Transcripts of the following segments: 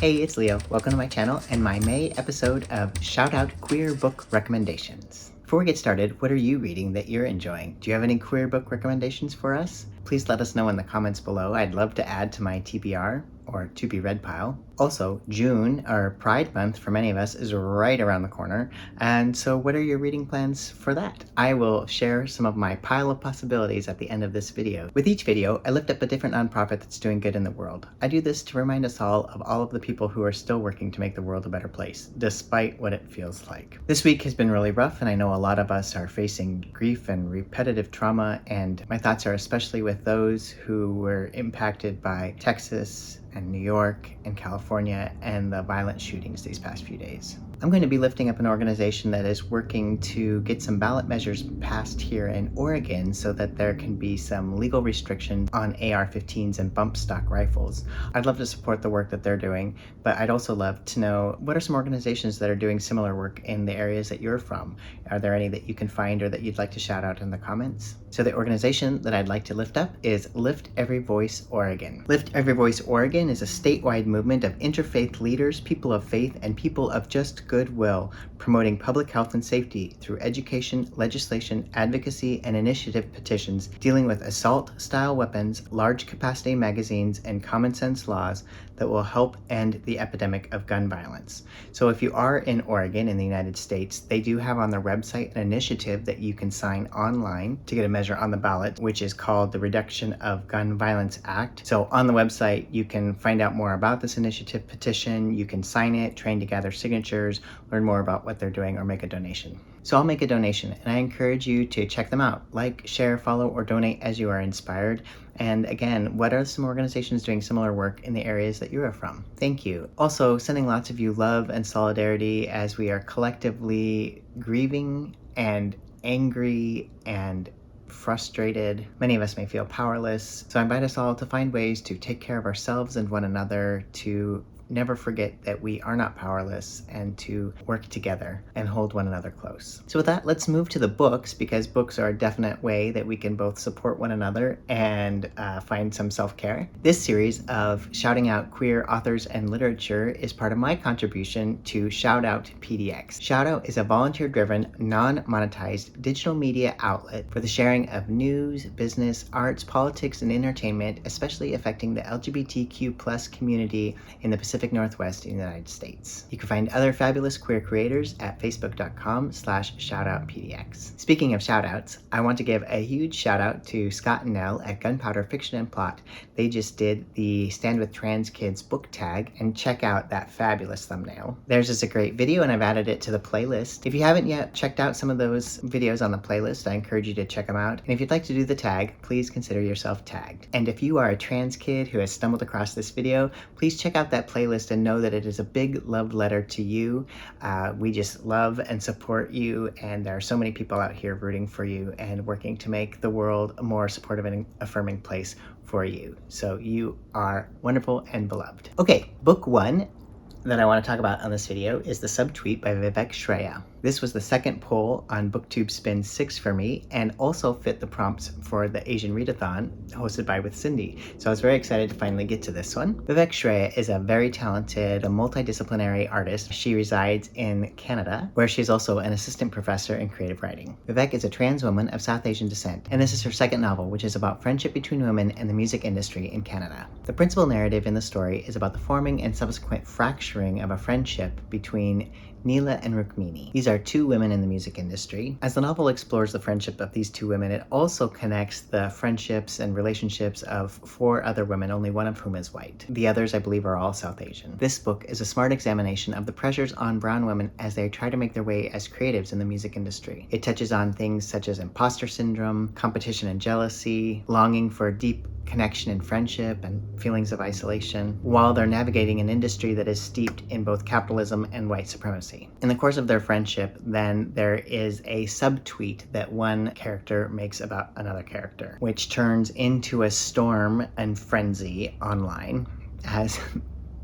Hey, it's Leo. Welcome to my channel and my May episode of Shout Out Queer Book Recommendations. Before we get started, what are you reading that you're enjoying? Do you have any queer book recommendations for us? Please let us know in the comments below. I'd love to add to my TBR or to be read pile. Also, June, or Pride Month for many of us, is right around the corner. And so what are your reading plans for that? I will share some of my pile of possibilities at the end of this video. With each video, I lift up a different nonprofit that's doing good in the world. I do this to remind us all of the people who are still working to make the world a better place, despite what it feels like. This week has been really rough, and I know a lot of us are facing grief and repetitive trauma, and my thoughts are especially with those who were impacted by Texas and New York and California and the violent shootings these past few days. I'm going to be lifting up an organization that is working to get some ballot measures passed here in Oregon so that there can be some legal restrictions on AR-15s and bump stock rifles. I'd love to support the work that they're doing, but I'd also love to know what are some organizations that are doing similar work in the areas that you're from. Are there any that you can find or that you'd like to shout out in the comments? So the organization that I'd like to lift up is Lift Every Voice Oregon. Lift Every Voice Oregon is a statewide movement of interfaith leaders, people of faith, and people of just goodwill, promoting public health and safety through education, legislation, advocacy, and initiative petitions dealing with assault-style weapons, large-capacity magazines, and common-sense laws that will help end the epidemic of gun violence. So if you are in Oregon in the United States, they do have on their website an initiative that you can sign online to get a measure on the ballot, which is called the Reduction of Gun Violence Act. So on the website, you can find out more about this initiative petition, you can sign it, train to gather signatures, learn more about what they're doing, or make a donation. So I'll make a donation, and I encourage you to check them out. Like, share, follow, or donate as you are inspired. And again, what are some organizations doing similar work in the areas that you are from? Thank you. Also, sending lots of you love and solidarity as we are collectively grieving and angry and frustrated. Many of us may feel powerless. So I invite us all to find ways to take care of ourselves and one another, to never forget that we are not powerless, and to work together and hold one another close. So with that, let's move to the books, because books are a definite way that we can both support one another and find some self-care. This series of shouting out queer authors and literature is part of my contribution to Shout Out PDX. Shout Out is a volunteer-driven, non-monetized digital media outlet for the sharing of news, business, arts, politics, and entertainment, especially affecting the LGBTQ+ community in the Pacific Northwest in the United States. You can find other fabulous queer creators at facebook.com/shoutoutpdx. Speaking of shoutouts, I want to give a huge shout out to Scott and Nell at Gunpowder Fiction and Plot. They just did the Stand With Trans Kids book tag, and check out that fabulous thumbnail. Theirs is a great video, and I've added it to the playlist. If you haven't yet checked out some of those videos on the playlist, I encourage you to check them out. And if you'd like to do the tag, please consider yourself tagged. And if you are a trans kid who has stumbled across this video, please check out that playlist and know that it is a big love letter to you. We just love and support you, and there are so many people out here rooting for you and working to make the world a more supportive and affirming place for you. So you are wonderful and beloved. Okay, book one that I want to talk about on this video is The Subtweet by Vivek Shraya. This was the second poll on BookTube Spin 6 for me, and also fit the prompts for the Asian Readathon hosted by With Cindy. So I was very excited to finally get to this one. Vivek Shraya is a very talented, multidisciplinary artist. She resides in Canada, where she's also an assistant professor in creative writing. Vivek is a trans woman of South Asian descent, and this is her second novel, which is about friendship between women and the music industry in Canada. The principal narrative in the story is about the forming and subsequent fracturing of a friendship between Neela and Rukmini. These are two women in the music industry. As the novel explores the friendship of these two women, it also connects the friendships and relationships of 4 other women, only one of whom is white. The others, I believe, are all South Asian. This book is a smart examination of the pressures on brown women as they try to make their way as creatives in the music industry. It touches on things such as imposter syndrome, competition and jealousy, longing for deep connection and friendship, and feelings of isolation, while they're navigating an industry that is steeped in both capitalism and white supremacy. In the course of their friendship, then, there is a subtweet that one character makes about another character, which turns into a storm and frenzy online, as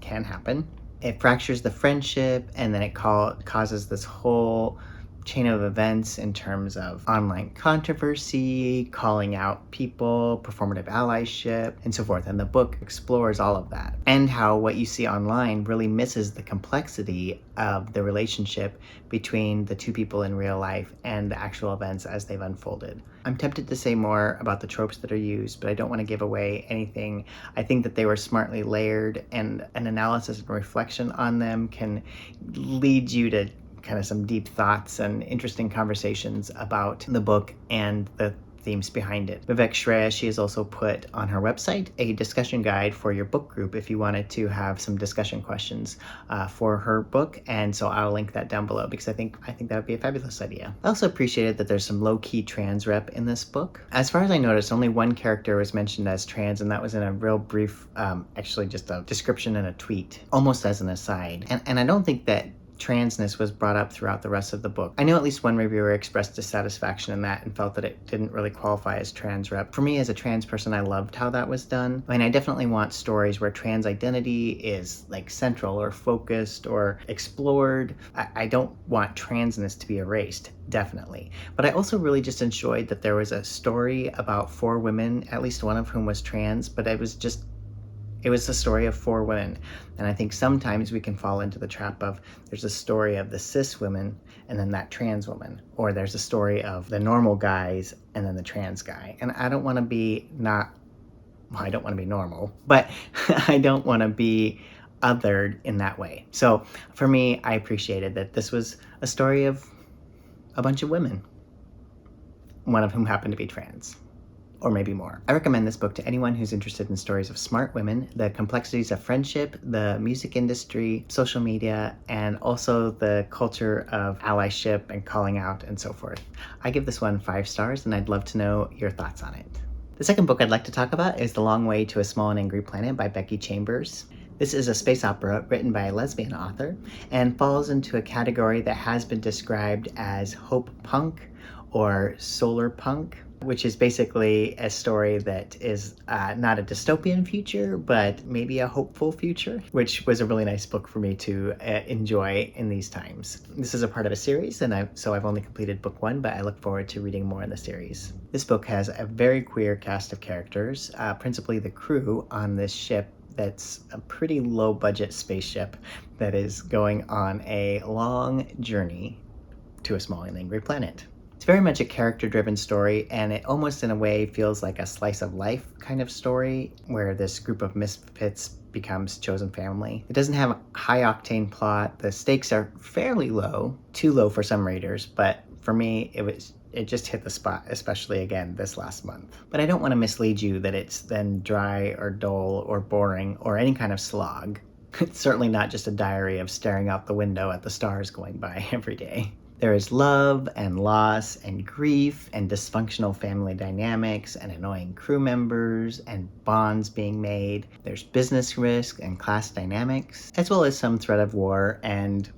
can happen. It fractures the friendship, and then it causes this whole chain of events in terms of online controversy, calling out people, performative allyship, and so forth. And the book explores all of that, and how what you see online really misses the complexity of the relationship between the two people in real life and the actual events as they've unfolded. I'm tempted to say more about the tropes that are used, but I don't want to give away anything. I think that they were smartly layered, and an analysis and reflection on them can lead you to kind of some deep thoughts and interesting conversations about the book and the themes behind it. Vivek Shreya, she has also put on her website a discussion guide for your book group if you wanted to have some discussion questions for her book, and so I'll link that down below because I think that would be a fabulous idea. I also appreciated that there's some low-key trans rep in this book. As far as I noticed, only one character was mentioned as trans, and that was in a real brief, actually just a description in a tweet, almost as an aside. And I don't think that transness was brought up throughout the rest of the book. I know at least one reviewer expressed dissatisfaction in that and felt that it didn't really qualify as trans rep. For me, as a trans person, I loved how that was done. I mean, I definitely want stories where trans identity is like central or focused or explored. I don't want transness to be erased, definitely. But I also really just enjoyed that there was a story about 4 women, at least one of whom was trans, but it was the story of 4 women. And I think sometimes we can fall into the trap of there's a story of the cis women and then that trans woman, or there's a story of the normal guys and then the trans guy. And I don't want to be I don't want to be normal, but I don't want to be othered in that way. So for me, I appreciated that this was a story of a bunch of women, one of whom happened to be trans. Or maybe more. I recommend this book to anyone who's interested in stories of smart women, the complexities of friendship, the music industry, social media, and also the culture of allyship and calling out and so forth. I give this one 5 stars, and I'd love to know your thoughts on it. The second book I'd like to talk about is The Long Way to a Small and Angry Planet by Becky Chambers. This is a space opera written by a lesbian author and falls into a category that has been described as hope punk or solar punk, which is basically a story that is not a dystopian future, but maybe a hopeful future, which was a really nice book for me to enjoy in these times. This is a part of a series, and so I've only completed book 1, but I look forward to reading more in the series. This book has a very queer cast of characters, principally the crew on this ship that's a pretty low-budget spaceship that is going on a long journey to a small and angry planet. It's very much a character-driven story, and it almost in a way feels like a slice of life kind of story where this group of misfits becomes chosen family. It doesn't have a high-octane plot. The stakes are fairly low, too low for some readers, but for me it just hit the spot, especially again this last month. But I don't want to mislead you that it's then dry or dull or boring or any kind of slog. It's certainly not just a diary of staring out the window at the stars going by every day. There is love and loss and grief and dysfunctional family dynamics and annoying crew members and bonds being made. There's business risk and class dynamics, as well as some threat of war and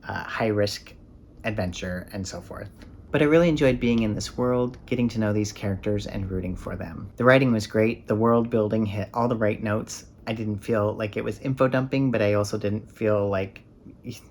high-risk adventure and so forth. But I really enjoyed being in this world, getting to know these characters and rooting for them. The writing was great. The world building hit all the right notes. I didn't feel like it was info dumping, but I also didn't feel like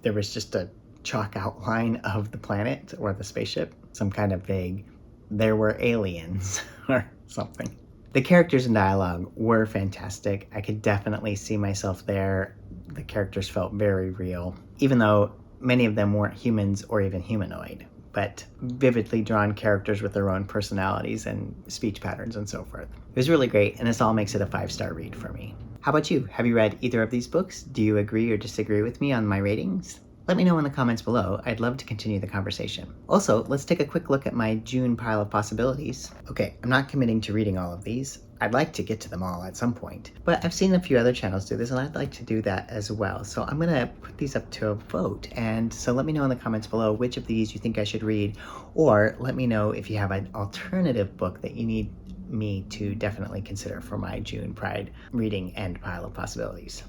there was just a chalk outline of the planet or the spaceship, some kind of vague, there were aliens or something. The characters and dialogue were fantastic. I could definitely see myself there. The characters felt very real, even though many of them weren't humans or even humanoid, but vividly drawn characters with their own personalities and speech patterns and so forth. It was really great, and this all makes it a 5-star read for me. How about you? Have you read either of these books? Do you agree or disagree with me on my ratings? Let me know in the comments below. I'd love to continue the conversation. Also, let's take a quick look at my June pile of possibilities. Okay, I'm not committing to reading all of these. I'd like to get to them all at some point, but I've seen a few other channels do this and I'd like to do that as well. So I'm gonna put these up to a vote, and so let me know in the comments below which of these you think I should read, or let me know if you have an alternative book that you need me to definitely consider for my June Pride reading and pile of possibilities.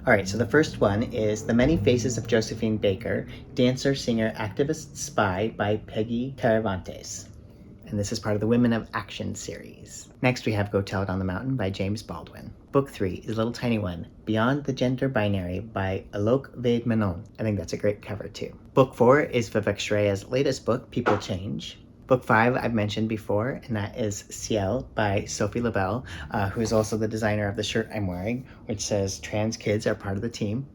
All right, so the first one is The Many Faces of Josephine Baker, Dancer, Singer, Activist, Spy by Peggy Caravantes. and this is part of the Women of Action series. Next we have Go Tell It on the Mountain by James Baldwin. Book 3 is a little tiny one, Beyond the Gender Binary by Alok Vaid-Menon. I think that's a great cover too. Book 4 is Vivek Shraya's latest book, People Change. Book 5 I've mentioned before, and that is Ciel by Sophie Labelle, who is also the designer of the shirt I'm wearing, which says trans kids are part of the team.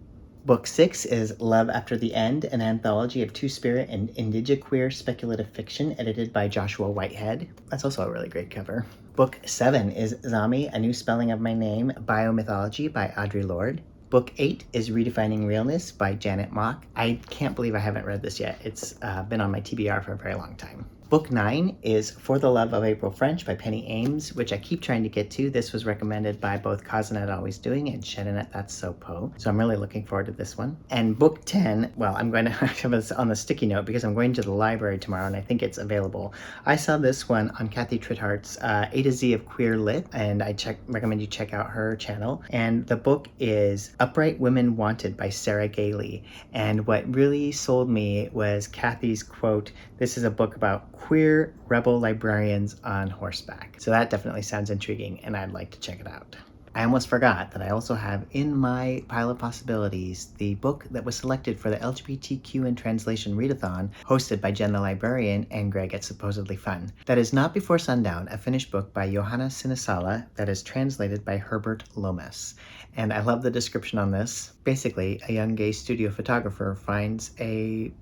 Book 6 is Love After the End, an anthology of Two-Spirit and indigiqueer speculative fiction edited by Joshua Whitehead. That's also a really great cover. Book 7 is Zami, A New Spelling of My Name, Biomythology by Audre Lorde. Book 8 is Redefining Realness by Janet Mock. I can't believe I haven't read this yet. It's been on my TBR for a very long time. Book 9 is For the Love of April French by Penny Ames, which I keep trying to get to. This was recommended by both Kazanet Always Doing and Shedanet That's So Po. So I'm really looking forward to this one. And book 10, well, I'm going to have this on the sticky note because I'm going to the library tomorrow and I think it's available. I saw this one on Kathy Trithart's A to Z of Queer Lit, and I recommend you check out her channel. And the book is Upright Women Wanted by Sarah Gailey. And what really sold me was Kathy's quote, "This is a book about queer rebel librarians on horseback." So that definitely sounds intriguing and I'd like to check it out. I almost forgot that I also have in my pile of possibilities the book that was selected for the LGBTQ in Translation Readathon hosted by Jen the Librarian and Greg at Supposedly Fun. That is Not Before Sundown, a finished book by Johanna Sinisala that is translated by Herbert Lomas. And I love the description on this. Basically, a young gay studio photographer finds a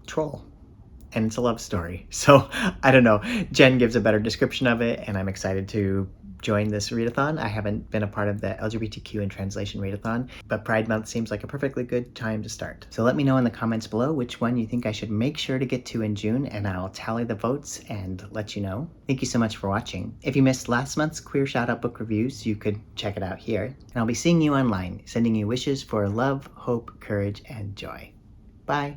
troll. And it's a love story. So I don't know, Jen gives a better description of it and I'm excited to join this readathon. I haven't been a part of the LGBTQ in Translation readathon, but Pride Month seems like a perfectly good time to start. So let me know in the comments below which one you think I should make sure to get to in June, and I'll tally the votes and let you know. Thank you so much for watching. If you missed last month's Queer Shoutout book reviews, you could check it out here. And I'll be seeing you online, sending you wishes for love, hope, courage, and joy. Bye.